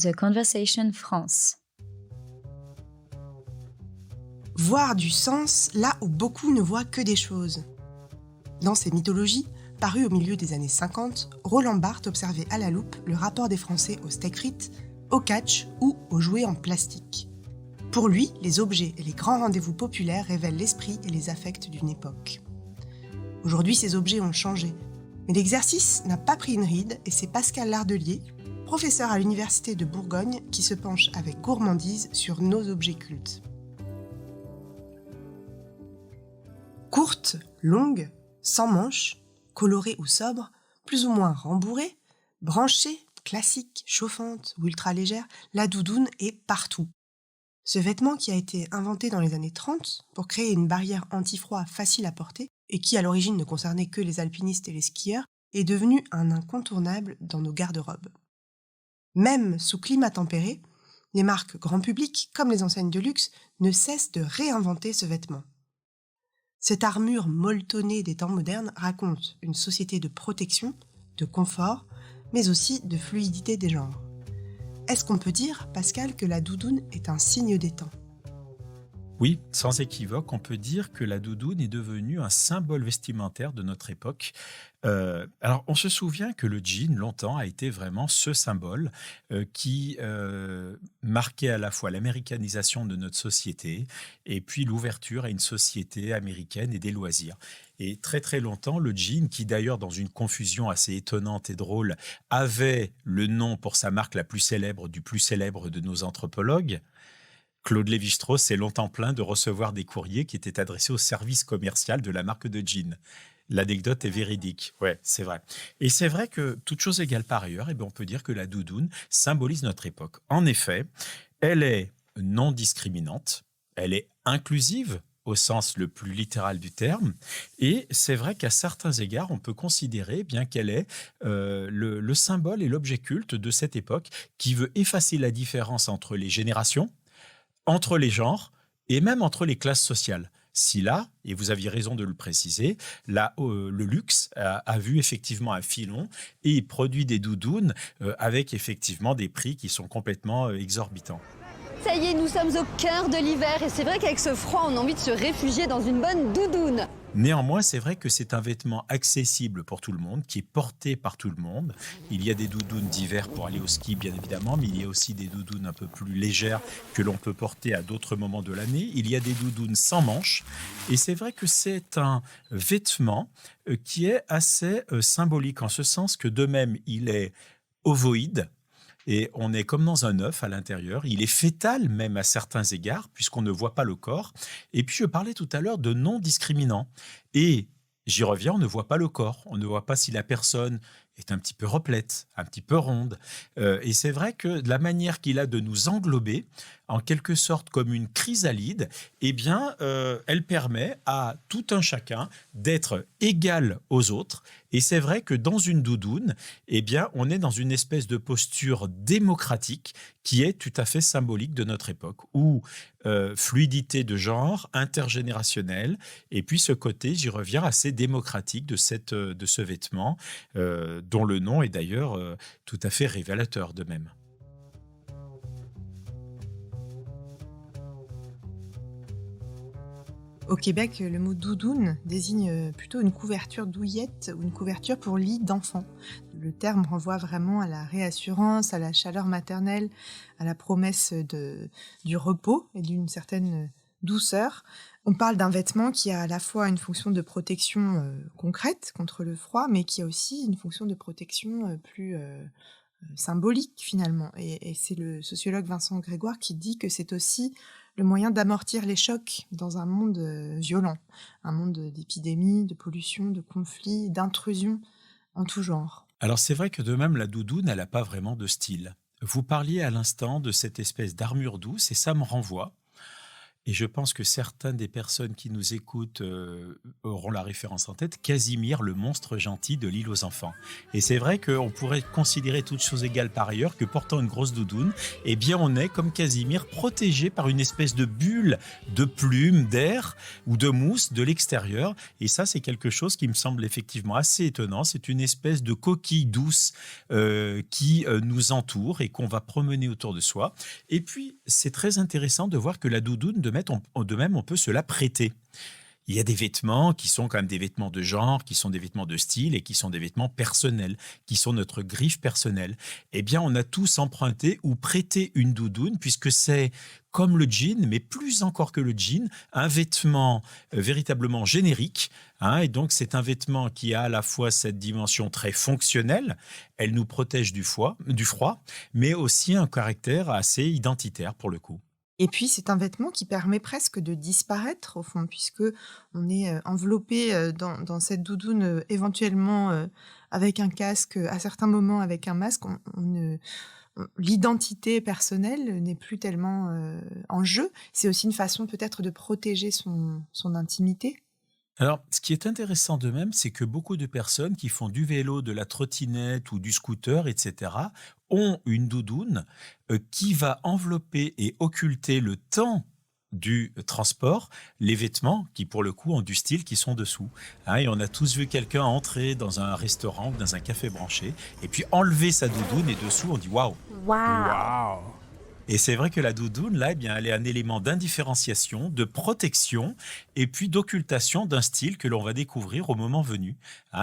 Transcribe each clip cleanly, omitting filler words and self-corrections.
The Conversation France. Voir du sens là où beaucoup ne voient que des choses. Dans ses mythologies, parues au milieu des années 50, Roland Barthes observait à la loupe le rapport des Français aux steak frites, au catch ou aux jouets en plastique. Pour lui, les objets et les grands rendez-vous populaires révèlent l'esprit et les affects d'une époque. Aujourd'hui, ces objets ont changé, mais l'exercice n'a pas pris une ride et c'est Pascal Lardelier, professeur à l'Université de Bourgogne, qui se penche avec gourmandise sur nos objets cultes. Courte, longue, sans manches, colorée ou sobre, plus ou moins rembourrée, branchée, classique, chauffante ou ultra légère, la doudoune est partout. Ce vêtement qui a été inventé dans les années 30 pour créer une barrière anti-froid facile à porter et qui à l'origine ne concernait que les alpinistes et les skieurs, est devenu un incontournable dans nos garde-robes. Même sous climat tempéré, les marques grand public comme les enseignes de luxe ne cessent de réinventer ce vêtement. Cette armure molletonnée des temps modernes raconte une société de protection, de confort, mais aussi de fluidité des genres. Est-ce qu'on peut dire, Pascal, que la doudoune est un signe des temps ? Oui, sans équivoque, on peut dire que la doudoune est devenue un symbole vestimentaire de notre époque. Alors, on se souvient que le jean, longtemps, a été vraiment ce symbole qui marquait à la fois l'américanisation de notre société et puis l'ouverture à une société américaine et des loisirs. Et très très longtemps, le jean, qui d'ailleurs dans une confusion assez étonnante et drôle, avait le nom pour sa marque la plus célèbre du plus célèbre de nos anthropologues, Claude Lévi-Strauss s'est longtemps plaint de recevoir des courriers qui étaient adressés au service commercial de la marque de jeans. L'anecdote est véridique, ouais, c'est vrai. Et c'est vrai que, toute chose égale par ailleurs, on peut dire que la doudoune symbolise notre époque. En effet, elle est non discriminante, elle est inclusive au sens le plus littéral du terme, et c'est vrai qu'à certains égards, on peut considérer bien qu'elle est le symbole et l'objet culte de cette époque qui veut effacer la différence entre les générations, entre les genres et même entre les classes sociales. Si là, et vous aviez raison de le préciser, là, le luxe a vu effectivement un filon et produit des doudounes avec effectivement des prix qui sont complètement exorbitants. Ça y est, nous sommes au cœur de l'hiver et c'est vrai qu'avec ce froid, on a envie de se réfugier dans une bonne doudoune. Néanmoins, c'est vrai que c'est un vêtement accessible pour tout le monde, qui est porté par tout le monde. Il y a des doudounes d'hiver pour aller au ski, bien évidemment, mais il y a aussi des doudounes un peu plus légères que l'on peut porter à d'autres moments de l'année. Il y a des doudounes sans manches. Et c'est vrai que c'est un vêtement qui est assez symbolique, en ce sens que de même, il est ovoïde. Et on est comme dans un œuf à l'intérieur. Il est fœtal même à certains égards, puisqu'on ne voit pas le corps. Et puis, je parlais tout à l'heure de non discriminant. Et j'y reviens, on ne voit pas le corps. On ne voit pas si la personne est un petit peu replète, un petit peu ronde. Et c'est vrai que la manière qu'il a de nous englober, en quelque sorte comme une chrysalide, elle permet à tout un chacun d'être égal aux autres. Et c'est vrai que dans une doudoune, on est dans une espèce de posture démocratique qui est tout à fait symbolique de notre époque, où fluidité de genre, intergénérationnelle, et puis ce côté, j'y reviens, assez démocratique de ce vêtement, dont le nom est d'ailleurs tout à fait révélateur de même. Au Québec, le mot doudoune désigne plutôt une couverture douillette ou une couverture pour lit d'enfant. Le terme renvoie vraiment à la réassurance, à la chaleur maternelle, à la promesse du repos et d'une certaine douceur. On parle d'un vêtement qui a à la fois une fonction de protection concrète contre le froid, mais qui a aussi une fonction de protection plus symbolique finalement. Et c'est le sociologue Vincent Grégoire qui dit que c'est aussi le moyen d'amortir les chocs dans un monde violent, un monde d'épidémies, de pollution, de conflits, d'intrusions en tout genre. Alors c'est vrai que de même, la doudoune, elle n'a pas vraiment de style. Vous parliez à l'instant de cette espèce d'armure douce et ça me renvoie Et je pense que certaines des personnes qui nous écoutent auront la référence en tête, Casimir, le monstre gentil de l'île aux enfants. Et c'est vrai qu'on pourrait considérer toutes choses égales par ailleurs que portant une grosse doudoune, eh bien on est comme Casimir protégé par une espèce de bulle de plumes, d'air ou de mousse de l'extérieur. Et ça, c'est quelque chose qui me semble effectivement assez étonnant. C'est une espèce de coquille douce qui nous entoure et qu'on va promener autour de soi. Et puis, c'est très intéressant de voir que la doudoune, de même, on peut se la prêter. Il y a des vêtements qui sont quand même des vêtements de genre, qui sont des vêtements de style et qui sont des vêtements personnels, qui sont notre griffe personnelle. Eh bien, on a tous emprunté ou prêté une doudoune puisque c'est comme le jean, mais plus encore que le jean, un vêtement véritablement générique. Et donc, c'est un vêtement qui a à la fois cette dimension très fonctionnelle, elle nous protège du froid, mais aussi un caractère assez identitaire pour le coup. Et puis, c'est un vêtement qui permet presque de disparaître, au fond, puisque on est enveloppé dans cette doudoune, éventuellement avec un casque, à certains moments avec un masque. L'identité personnelle n'est plus tellement en jeu. C'est aussi une façon peut-être de protéger son intimité. Alors, ce qui est intéressant de même, c'est que beaucoup de personnes qui font du vélo, de la trottinette ou du scooter, etc., ont une doudoune qui va envelopper et occulter le temps du transport, les vêtements qui, pour le coup, ont du style qui sont dessous. Et on a tous vu quelqu'un entrer dans un restaurant ou dans un café branché et puis enlever sa doudoune et dessous, on dit « waouh ». Wow. Et c'est vrai que la doudoune, là, eh bien, elle est un élément d'indifférenciation, de protection et puis d'occultation d'un style que l'on va découvrir au moment venu.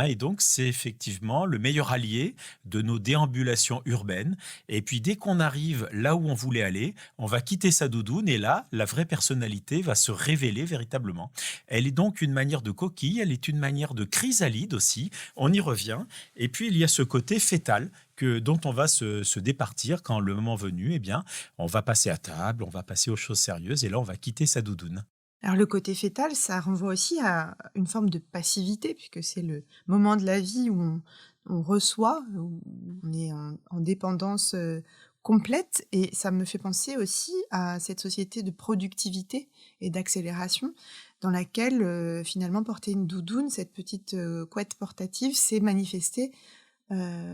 Et donc, c'est effectivement le meilleur allié de nos déambulations urbaines. Et puis, dès qu'on arrive là où on voulait aller, on va quitter sa doudoune et là, la vraie personnalité va se révéler véritablement. Elle est donc une manière de coquille, elle est une manière de chrysalide aussi. On y revient. Et puis, il y a ce côté fœtal dont on va se départir quand le moment venu, eh bien, on va passer à table, on va passer aux choses sérieuses et là, on va quitter sa doudoune. Alors le côté fœtal, ça renvoie aussi à une forme de passivité, puisque c'est le moment de la vie où on reçoit, où on est en dépendance complète. Et ça me fait penser aussi à cette société de productivité et d'accélération dans laquelle finalement porter une doudoune, cette petite couette portative, s'est manifestée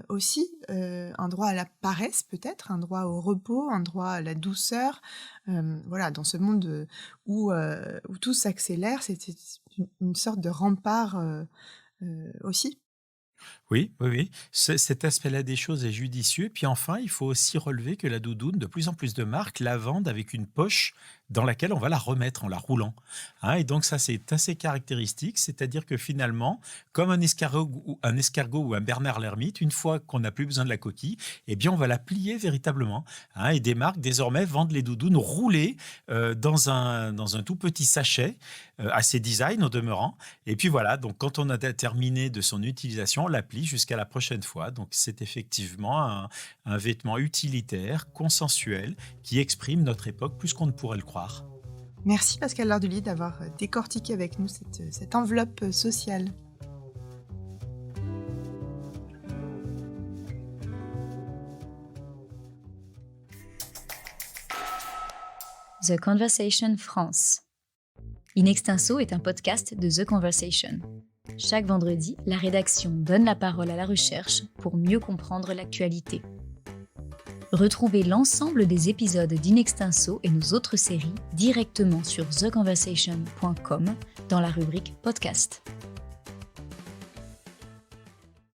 aussi un droit à la paresse peut-être, un droit au repos, un droit à la douceur. Voilà, dans ce monde où tout s'accélère, c'est une sorte de rempart aussi. Oui. Cet aspect-là des choses est judicieux. Puis enfin, il faut aussi relever que la doudoune, de plus en plus de marques la vendent avec une poche dans laquelle on va la remettre en la roulant. Et donc ça, c'est assez caractéristique. C'est-à-dire que finalement, comme un escargot ou un Bernard l'ermite, une fois qu'on n'a plus besoin de la coquille, eh bien, on va la plier véritablement. Et des marques, désormais, vendent les doudounes roulées dans un tout petit sachet, assez design au demeurant. Et puis voilà, donc quand on a terminé de son utilisation, on la plie jusqu'à la prochaine fois. Donc c'est effectivement un vêtement utilitaire, consensuel, qui exprime notre époque plus qu'on ne pourrait le croire. Merci Pascal Larduli d'avoir décortiqué avec nous cette enveloppe sociale. The Conversation France. In Extinso est un podcast de The Conversation. Chaque vendredi, la rédaction donne la parole à la recherche pour mieux comprendre l'actualité. Retrouvez l'ensemble des épisodes d'In Extinso et nos autres séries directement sur theconversation.com dans la rubrique podcast.